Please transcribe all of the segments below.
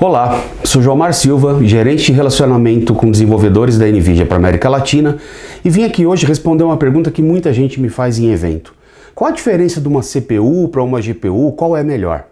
Olá, sou João Silva, gerente de relacionamento com desenvolvedores da NVIDIA para a América Latina e vim aqui hoje responder uma pergunta que muita gente me faz em evento. Qual a diferença de uma CPU para uma GPU? Qual é melhor?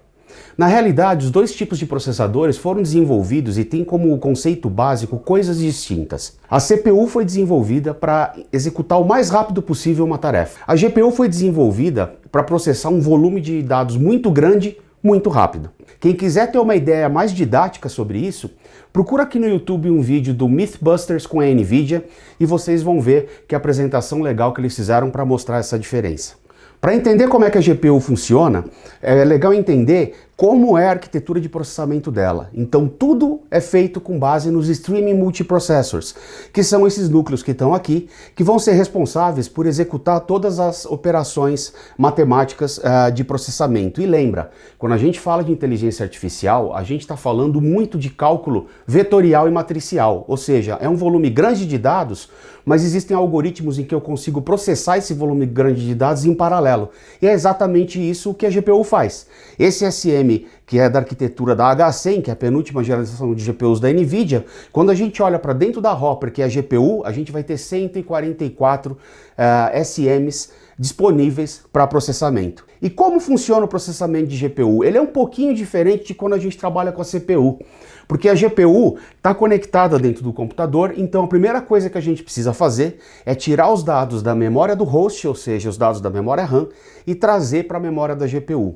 Na realidade, os dois tipos de processadores foram desenvolvidos e têm como conceito básico coisas distintas. A CPU foi desenvolvida para executar o mais rápido possível uma tarefa. A GPU foi desenvolvida para processar um volume de dados muito grande, muito rápido. Quem quiser ter uma ideia mais didática sobre isso, procura aqui no YouTube um vídeo do Mythbusters com a NVIDIA e vocês vão ver que apresentação legal que eles fizeram para mostrar essa diferença. Para entender como é que a GPU funciona, é legal entender como é a arquitetura de processamento dela. Então tudo é feito com base nos Streaming Multiprocessors, que são esses núcleos que estão aqui, que vão ser responsáveis por executar todas as operações matemáticas de processamento. E lembra, quando a gente fala de inteligência artificial, a gente está falando muito de cálculo vetorial e matricial, ou seja, é um volume grande de dados, mas existem algoritmos em que eu consigo processar esse volume grande de dados em paralelo. E é exatamente isso que a GPU faz. Esse SM, que é da arquitetura da H100, que é a penúltima geração de GPUs da NVIDIA, quando a gente olha para dentro da Hopper, que é a GPU, a gente vai ter 144 SMs disponíveis para processamento. E como funciona o processamento de GPU? Ele é um pouquinho diferente de quando a gente trabalha com a CPU, porque a GPU está conectada dentro do computador, então a primeira coisa que a gente precisa fazer é tirar os dados da memória do host, ou seja, os dados da memória RAM, e trazer para a memória da GPU.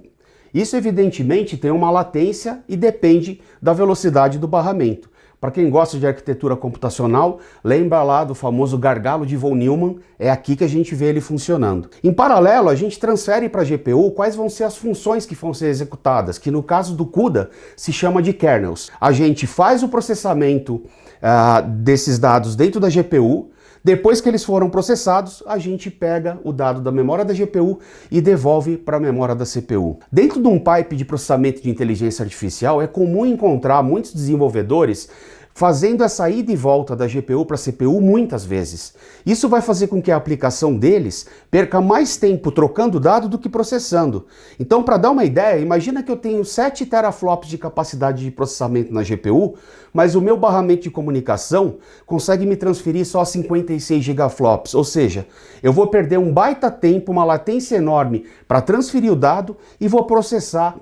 Isso evidentemente tem uma latência e depende da velocidade do barramento. Para quem gosta de arquitetura computacional, lembra lá do famoso gargalo de von Neumann, é aqui que a gente vê ele funcionando. Em paralelo, a gente transfere para a GPU quais vão ser as funções que vão ser executadas, que no caso do CUDA se chama de kernels. A gente faz o processamento desses dados dentro da GPU. Depois que eles foram processados, a gente pega o dado da memória da GPU e devolve para a memória da CPU. Dentro de um pipe de processamento de inteligência artificial, é comum encontrar muitos desenvolvedores fazendo essa ida e volta da GPU para a CPU muitas vezes. Isso vai fazer com que a aplicação deles perca mais tempo trocando dado do que processando. Então, para dar uma ideia, imagina que eu tenho 7 teraflops de capacidade de processamento na GPU, mas o meu barramento de comunicação consegue me transferir só 56 gigaflops, ou seja, eu vou perder um baita tempo, uma latência enorme para transferir o dado e vou processar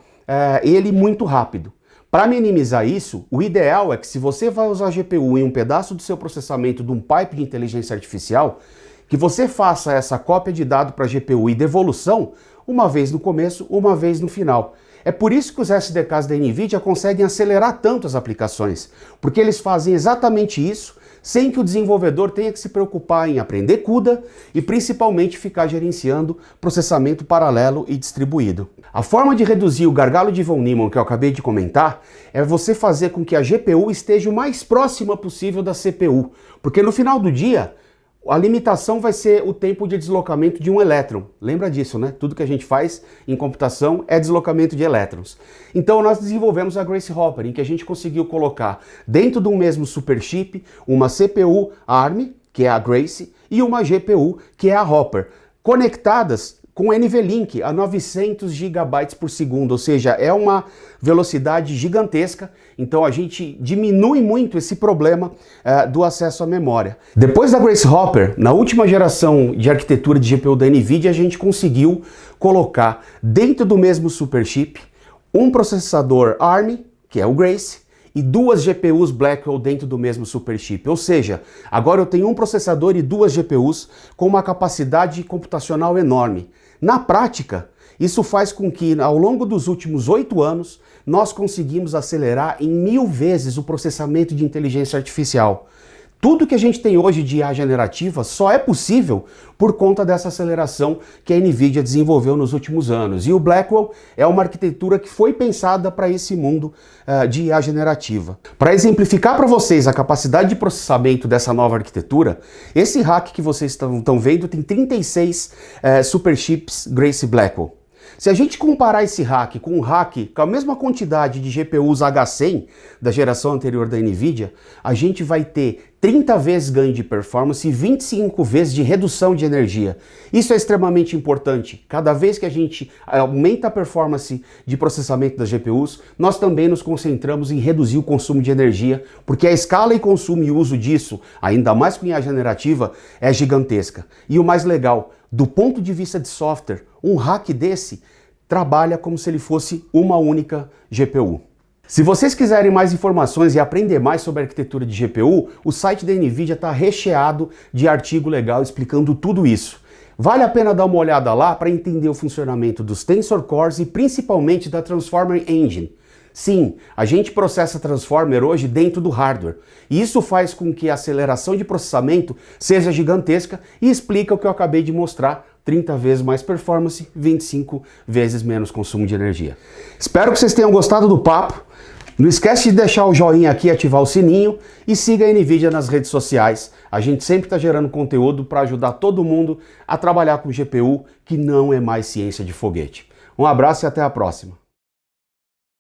ele muito rápido. Para minimizar isso, o ideal é que se você vai usar a GPU em um pedaço do seu processamento de um pipe de inteligência artificial, que você faça essa cópia de dado para a GPU e devolução uma vez no começo, uma vez no final. É por isso que os SDKs da NVIDIA conseguem acelerar tanto as aplicações, porque eles fazem exatamente isso sem que o desenvolvedor tenha que se preocupar em aprender CUDA e principalmente ficar gerenciando processamento paralelo e distribuído. A forma de reduzir o gargalo de von Neumann que eu acabei de comentar é você fazer com que a GPU esteja o mais próxima possível da CPU, porque no final do dia a limitação vai ser o tempo de deslocamento de um elétron. Lembra disso, né? Tudo que a gente faz em computação é deslocamento de elétrons. Então nós desenvolvemos a Grace Hopper, em que a gente conseguiu colocar dentro do mesmo superchip uma CPU ARM, que é a Grace, e uma GPU, que é a Hopper, conectadas com NVLink a 900 GB por segundo, ou seja, é uma velocidade gigantesca, então a gente diminui muito esse problema do acesso à memória. Depois da Grace Hopper, na última geração de arquitetura de GPU da NVIDIA, a gente conseguiu colocar dentro do mesmo superchip um processador ARM, que é o Grace, e 2 GPUs Blackwell dentro do mesmo superchip. Ou seja, agora eu tenho um processador e 2 GPUs com uma capacidade computacional enorme. Na prática, isso faz com que ao longo dos últimos 8 anos nós conseguimos acelerar em 1000 vezes o processamento de inteligência artificial. Tudo que a gente tem hoje de IA generativa só é possível por conta dessa aceleração que a NVIDIA desenvolveu nos últimos anos. E o Blackwell é uma arquitetura que foi pensada para esse mundo de IA generativa. Para exemplificar para vocês a capacidade de processamento dessa nova arquitetura, esse rack que vocês estão vendo tem 36 superchips Grace Blackwell. Se a gente comparar esse rack com um rack com a mesma quantidade de GPUs H100 da geração anterior da NVIDIA, a gente vai ter 30 vezes ganho de performance e 25 vezes de redução de energia. Isso é extremamente importante. Cada vez que a gente aumenta a performance de processamento das GPUs, nós também nos concentramos em reduzir o consumo de energia, porque a escala e consumo e uso disso, ainda mais com IA generativa, é gigantesca. E o mais legal, do ponto de vista de software, um rack desse trabalha como se ele fosse uma única GPU. Se vocês quiserem mais informações e aprender mais sobre a arquitetura de GPU, o site da NVIDIA está recheado de artigo legal explicando tudo isso. Vale a pena dar uma olhada lá para entender o funcionamento dos Tensor Cores e principalmente da Transformer Engine. Sim, a gente processa Transformer hoje dentro do hardware, e isso faz com que a aceleração de processamento seja gigantesca e explica o que eu acabei de mostrar: 30 vezes mais performance, 25 vezes menos consumo de energia. Espero que vocês tenham gostado do papo. Não esquece de deixar o joinha aqui e ativar o sininho e siga a NVIDIA nas redes sociais. A gente sempre está gerando conteúdo para ajudar todo mundo a trabalhar com GPU, que não é mais ciência de foguete. Um abraço e até a próxima.